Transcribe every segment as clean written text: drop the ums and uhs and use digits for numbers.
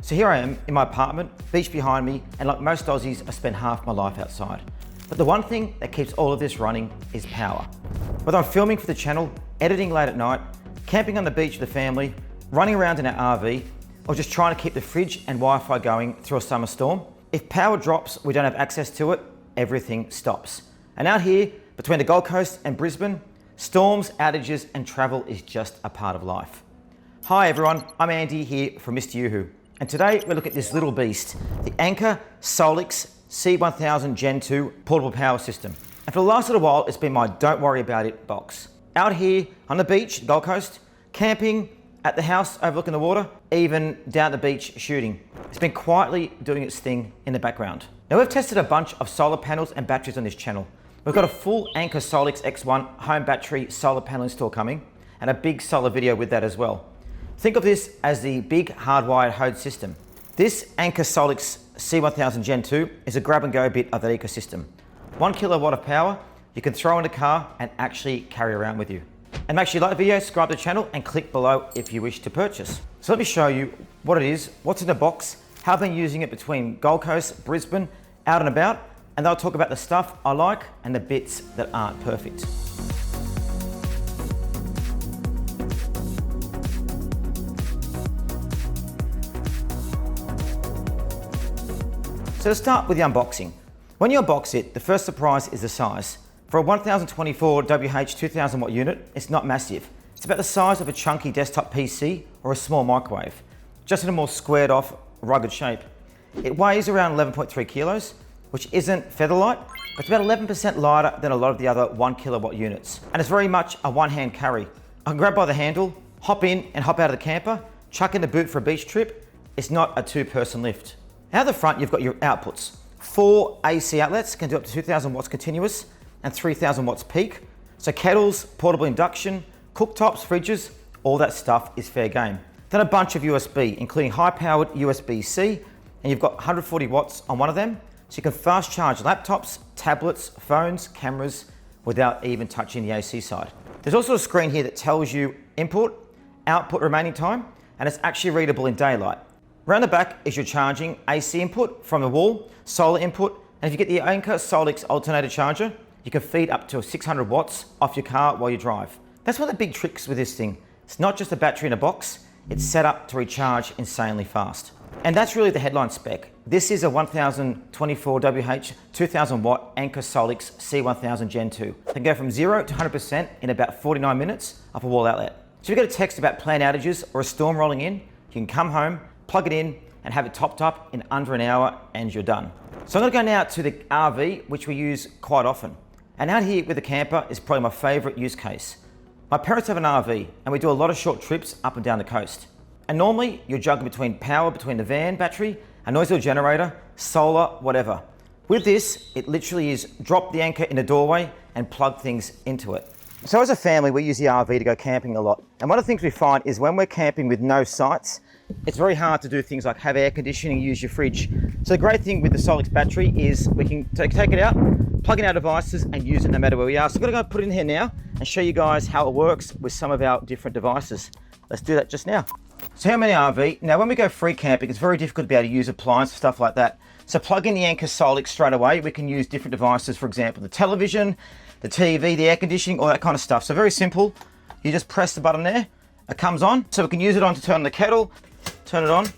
So here I am in my apartment, beach behind me, and like most Aussies, I spend half my life outside. But the one thing that keeps all of this running is power. Whether I'm filming for the channel, editing late at night, camping on the beach with the family, running around in our RV, or just trying to keep the fridge and Wi-Fi going through a summer storm, if power drops, we don't have access to it, everything stops. And out here, between the Gold Coast and Brisbane, storms, outages, and travel is just a part of life. Hi everyone, I'm Andy here from Mr. Yoo-Hoo. And today we look at this little beast, the Anker SOLIX C1000 Gen 2 portable power system. And for the last little while, it's been my don't worry about it box. Out here on the beach, Gold Coast, camping, at the house overlooking the water, even down the beach shooting. It's been quietly doing its thing in the background. Now we've tested a bunch of solar panels and batteries on this channel. We've got a full Anker SOLIX X1 home battery solar panel install coming, and a big solar video with that as well. Think of this as the big hardwired hose system. This Anker SOLIX C1000 Gen 2 is a grab and go bit of that ecosystem. 1 kilowatt of power you can throw in a car and actually carry around with you. And make sure you like the video, subscribe to the channel, and click below if you wish to purchase. So let me show you what it is, what's in the box, how I've been using it between Gold Coast, Brisbane, out and about, and then I'll talk about the stuff I like and the bits that aren't perfect. So to start with the unboxing. When you unbox it, the first surprise is the size. For a 1024 WH 2000 watt unit, it's not massive. It's about the size of a chunky desktop PC or a small microwave, just in a more squared off, rugged shape. It weighs around 11.3 kilos, which isn't feather light, but it's about 11% lighter than a lot of the other 1 kilowatt units. And it's very much a one-hand carry. I can grab by the handle, hop in and hop out of the camper, chuck in the boot for a beach trip. It's not a two-person lift. Out the front, you've got your outputs. 4 AC outlets can do up to 2000 watts continuous and 3000 watts peak. So kettles, portable induction, cooktops, fridges, all that stuff is fair game. Then a bunch of USB, including high-powered USB-C, and you've got 140 watts on one of them, so you can fast charge laptops, tablets, phones, cameras, without even touching the AC side. There's also a screen here that tells you input, output remaining time, and it's actually readable in daylight. Around the back is your charging AC input from the wall, solar input, and if you get the Anker SOLIX alternator charger, you can feed up to 600 watts off your car while you drive. That's one of the big tricks with this thing. It's not just a battery in a box, it's set up to recharge insanely fast. And that's really the headline spec. This is a 1024 WH 2000 watt Anker SOLIX C1000 Gen 2. It can go from 0 to 100% in about 49 minutes off a wall outlet. So if you get a text about planned outages or a storm rolling in, you can come home, plug it in, and have it topped up in under an hour and you're done. So I'm gonna go now to the RV, which we use quite often. And out here with the camper is probably my favorite use case. My parents have an RV and we do a lot of short trips up and down the coast. And normally you're juggling between power between the van battery, a noise generator, solar, whatever. With this, it literally is drop the anchor in the doorway and plug things into it. So as a family, we use the RV to go camping a lot. And one of the things we find is when we're camping with no sites, it's very hard to do things like have air conditioning, use your fridge. So the great thing with the SOLIX battery is we can take it out, plug in our devices and use it no matter where we are. So I'm gonna go put it in here now and show you guys how it works with some of our different devices. Let's do that just now. So I'm in the RV. Now when we go free camping, it's very difficult to be able to use appliances, stuff like that. So plug in the Anker SOLIX straight away. We can use different devices, for example, the television, the TV, the air conditioning, all that kind of stuff. So very simple. You just press the button there, it comes on. So we can use it on to turn on the kettle, turn it on,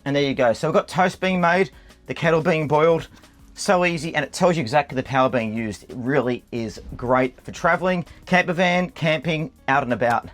and there you go. So we've got toast being made, the kettle being boiled. So easy, and it tells you exactly the power being used. It really is great for traveling, camper van, camping, out and about.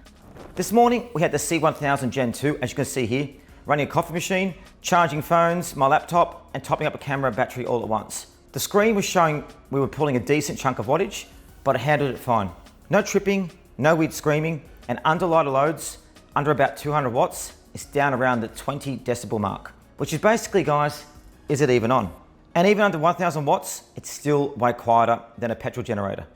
This morning we had the C1000 Gen 2, as you can see here, running a coffee machine, charging phones, my laptop, and topping up a camera and battery all at once. The screen was showing we were pulling a decent chunk of wattage, but it handled it fine. No tripping, no weird screaming, and under lighter loads, under about 200 watts, it's down around the 20 decibel mark, which is basically, guys, is it even on? And even under 1000 watts, it's still way quieter than a petrol generator.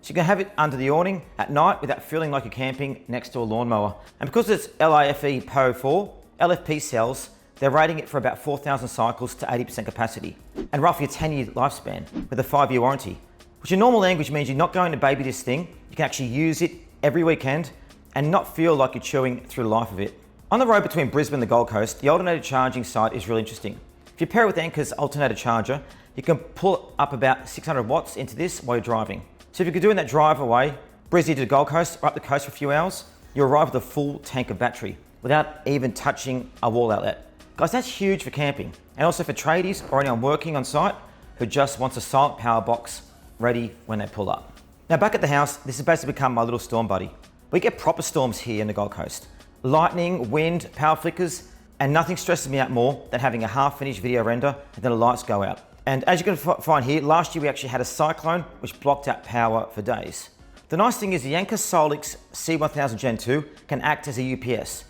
So you can have it under the awning at night without feeling like you're camping next to a lawnmower. And because it's LIFE PO4, LFP cells, they're rating it for about 4,000 cycles to 80% capacity and roughly a 10-year lifespan with a 5-year warranty, which in normal language means you're not going to baby this thing. You can actually use it every weekend and not feel like you're chewing through the life of it. On the road between Brisbane and the Gold Coast, the alternator charging side is really interesting. If you pair it with Anker's alternator charger, you can pull up about 600 watts into this while you're driving. So if you could do in that drive away, Brisbane to the Gold Coast, or up the coast for a few hours, you arrive with a full tank of battery without even touching a wall outlet. Guys, that's huge for camping, and also for tradies or anyone working on site who just wants a silent power box ready when they pull up. Now back at the house, this has basically become my little storm buddy. We get proper storms here in the Gold Coast. Lightning, wind, power flickers, and nothing stresses me out more than having a half-finished video render and then the lights go out. And as you can find here, last year we actually had a cyclone which blocked out power for days. The nice thing is the Anker SOLIX C1000 Gen 2 can act as a UPS.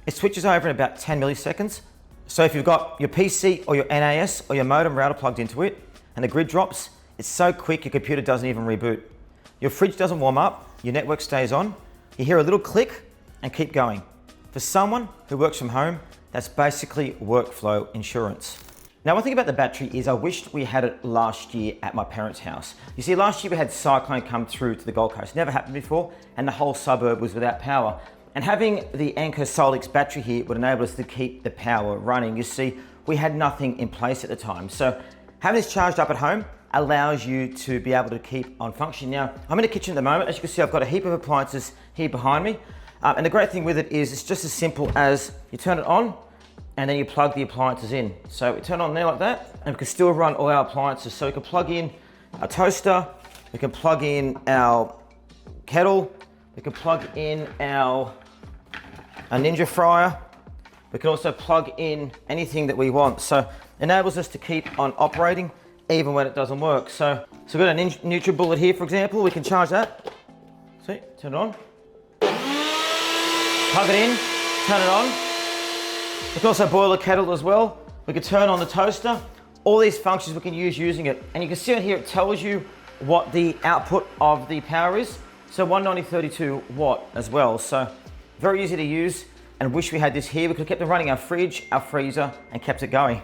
It switches over in about 10 milliseconds. So if you've got your PC or your NAS or your modem router plugged into it and the grid drops, it's so quick your computer doesn't even reboot. Your fridge doesn't warm up, your network stays on, you hear a little click and keep going. For someone who works from home, that's basically workflow insurance. Now, one thing about the battery is I wished we had it last year at my parents' house. You see, last year we had cyclone come through to the Gold Coast. Never happened before, and the whole suburb was without power. And having the Anker SOLIX battery here would enable us to keep the power running. You see, we had nothing in place at the time. So having this charged up at home allows you to be able to keep on functioning. Now, I'm in the kitchen at the moment. As you can see, I've got a heap of appliances here behind me. And the great thing with it is it's just as simple as you turn it on and then you plug the appliances in. So we turn it on there like that, and we can still run all our appliances. So we can plug in a toaster, we can plug in our kettle, we can plug in a Ninja fryer. We can also plug in anything that we want. So it enables us to keep on operating even when it doesn't work. So we've got a NutriBullet here, for example. We can charge that. See, turn it on. Plug it in, turn it on. We can also boil a kettle as well. We can turn on the toaster. All these functions we can use using it. And you can see on here, it tells you what the output of the power is. So 19032 watt as well. So very easy to use, and wish we had this here. We could have kept it running our fridge, our freezer, and kept it going.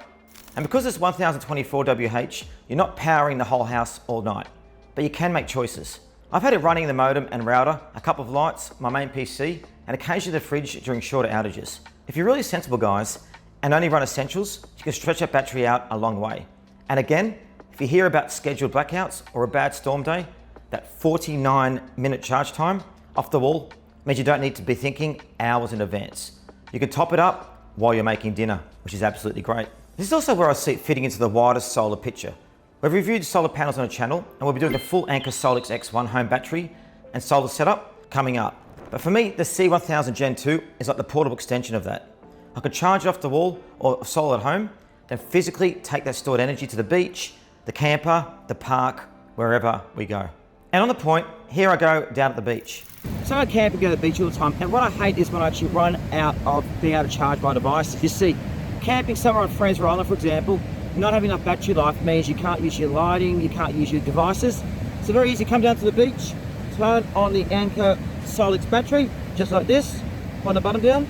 And because it's 1024 WH, you're not powering the whole house all night, but you can make choices. I've had it running the modem and router, a couple of lights, my main PC, and occasionally the fridge during shorter outages. If you're really sensible, guys, and only run essentials, you can stretch that battery out a long way. And again, if you hear about scheduled blackouts or a bad storm day, that 49-minute charge time off the wall means you don't need to be thinking hours in advance. You can top it up while you're making dinner, which is absolutely great. This is also where I see it fitting into the widest solar picture. We've reviewed solar panels on the channel, and we'll be doing a full Anker SOLIX X1 home battery and solar setup coming up. But for me, the C1000 Gen 2 is like the portable extension of that. I could charge it off the wall or solar at home, then physically take that stored energy to the beach, the camper, the park, wherever we go. And on the point, here I go down at the beach. So I camp and go to the beach all the time, and what I hate is when I actually run out of being able to charge my device. You see, camping somewhere on Fraser Island, for example, not having enough battery life means you can't use your lighting, you can't use your devices. So very easy, come down to the beach, turn on the Anker SOLIX battery, just like this, on the button down,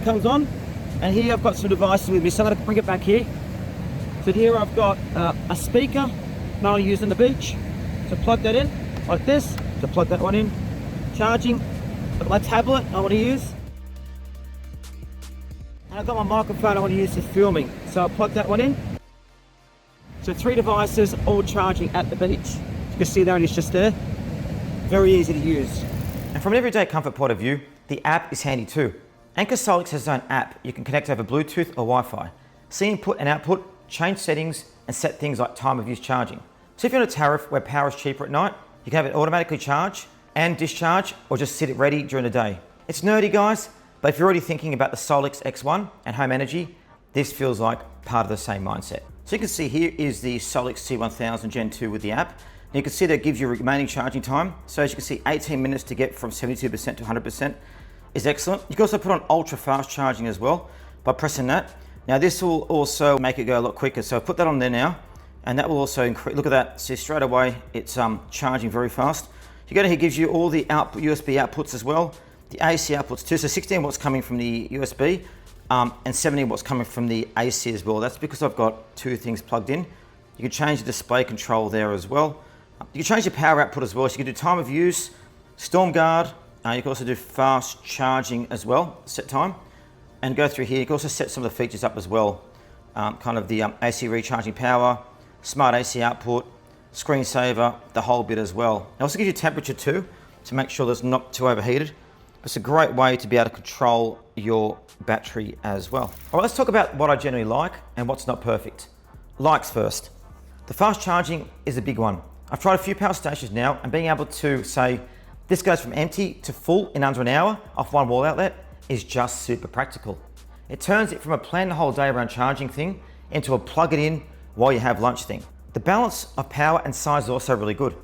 comes on, and here I've got some devices with me, so I'm going to bring it back here. So here I've got a speaker, now I use on the beach, so plug that in, like this, to plug that one in, charging, got my tablet I want to use, and I've got my microphone I want to use for filming, so I'll plug that one in. So 3 devices all charging at the beach. You can see there and it's just there. Very easy to use. And from an everyday comfort point of view, the app is handy too. Anker SOLIX has its own app you can connect over Bluetooth or Wi-Fi. See input and output, change settings, and set things like time of use charging. So if you're on a tariff where power is cheaper at night, you can have it automatically charge and discharge, or just sit it ready during the day. It's nerdy, guys, but if you're already thinking about the SOLIX X1 and home energy, this feels like part of the same mindset. So you can see here is the SOLIX C1000 Gen 2 with the app. And you can see that it gives you remaining charging time. So as you can see, 18 minutes to get from 72% to 100% is excellent. You can also put on ultra fast charging as well by pressing that. Now this will also make it go a lot quicker. So I've put that on there now, and that will also increase, look at that, see straight away it's charging very fast. You go to here, gives you all the USB outputs as well, the AC outputs too. So 16 watts coming from the USB, and 70 watts coming from the AC as well. That's because I've got 2 things plugged in. You can change the display control there as well. You can change your power output as well. So you can do time of use, storm guard. You can also do fast charging as well, set time. and go through here. You can also set some of the features up as well. Kind of the AC recharging power, smart AC output, screensaver, the whole bit as well. It also gives you temperature too, to make sure that it's not too overheated. It's a great way to be able to control your battery as well. All right, let's talk about what I generally like and what's not perfect. Likes first. The fast charging is a big one. I've tried a few power stations now, and being able to say, this goes from empty to full in under an hour off one wall outlet is just super practical. It turns it from a plan the whole day around charging thing into a plug it in while you have lunch thing. The balance of power and size is also really good.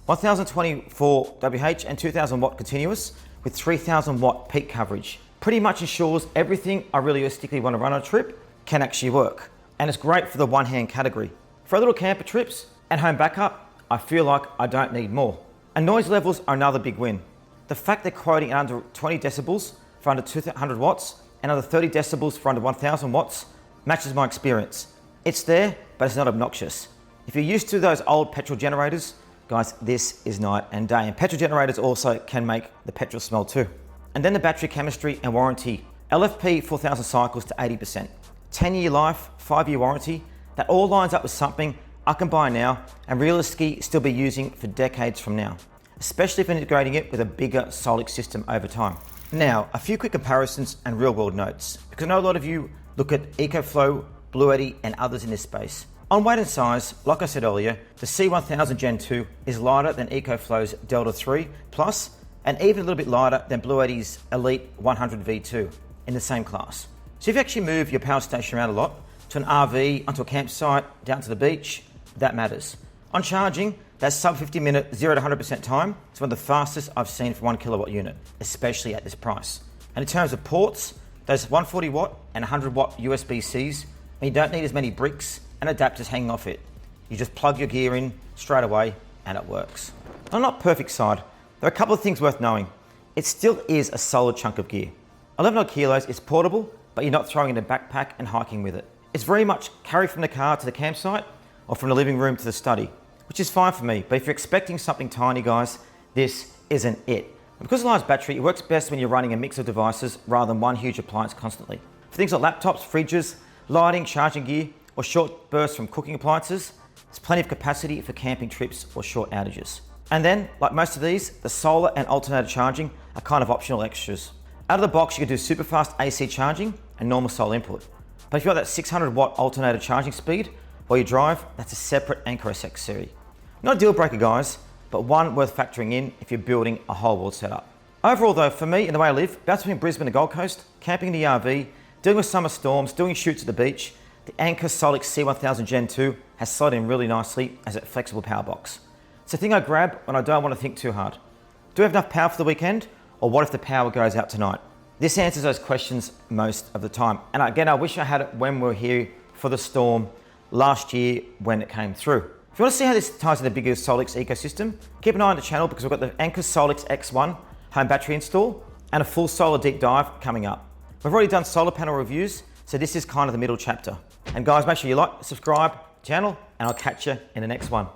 1024 WH and 2000 watt continuous with 3000 watt peak coverage. Pretty much ensures everything I realistically want to run on a trip can actually work. And it's great for the one hand category. For little camper trips and home backup, I feel like I don't need more. And noise levels are another big win. The fact they're quoting at under 20 decibels for under 200 watts and under 30 decibels for under 1000 watts matches my experience. It's there, but it's not obnoxious. If you're used to those old petrol generators, guys, this is night and day. And petrol generators also can make the petrol smell too. And then the battery chemistry and warranty. LFP 4000 cycles to 80%. 10-year life, 5-year warranty. That all lines up with something I can buy now and realistically still be using for decades from now, especially if integrating it with a bigger SOLIX system over time. Now, a few quick comparisons and real world notes, because I know a lot of you look at EcoFlow, Blue Eddy and others in this space. On weight and size, like I said earlier, the C1000 Gen 2 is lighter than EcoFlow's Delta 3 Plus and even a little bit lighter than Blue Eddy's Elite 100 V2 in the same class. So if you actually move your power station around a lot, to an RV, onto a campsite, down to the beach, that matters. On charging, that sub 50 minute 0 to 100% time is one of the fastest I've seen for 1 kilowatt unit, especially at this price. And in terms of ports, those 140 watt and 100 watt USB-Cs, and you don't need as many bricks and adapters hanging off it. You just plug your gear in straight away and it works. On the not perfect side, there are a couple of things worth knowing. It still is a solid chunk of gear. 11 odd kilos is portable, but you're not throwing it in a backpack and hiking with it. It's very much carry from the car to the campsite or from the living room to the study, which is fine for me. But if you're expecting something tiny, guys, this isn't it. And because of the large battery, it works best when you're running a mix of devices rather than one huge appliance constantly. For things like laptops, fridges, lighting, charging gear, or short bursts from cooking appliances, there's plenty of capacity for camping trips or short outages. And then, like most of these, the solar and alternator charging are kind of optional extras. Out of the box, you can do super fast AC charging and normal solar input. But if you've got that 600 watt alternator charging speed while you drive, that's a separate Anker SOLIX series. Not a deal breaker, guys, but one worth factoring in if you're building a whole world setup. Overall though, for me and the way I live, bouncing between Brisbane and Gold Coast, camping in the RV, dealing with summer storms, doing shoots at the beach, the Anker SOLIX C1000 Gen 2 has slotted in really nicely as a flexible power box. It's a thing I grab when I don't want to think too hard. Do I have enough power for the weekend? Or what if the power goes out tonight? This answers those questions most of the time. And again, I wish I had it when we were here for the storm last year when it came through. If you want to see how this ties into the bigger SOLIX ecosystem, keep an eye on the channel because we've got the Anker SOLIX X1 home battery install and a full solar deep dive coming up. We've already done solar panel reviews, so this is kind of the middle chapter. And guys, make sure you like, subscribe, channel, and I'll catch you in the next one.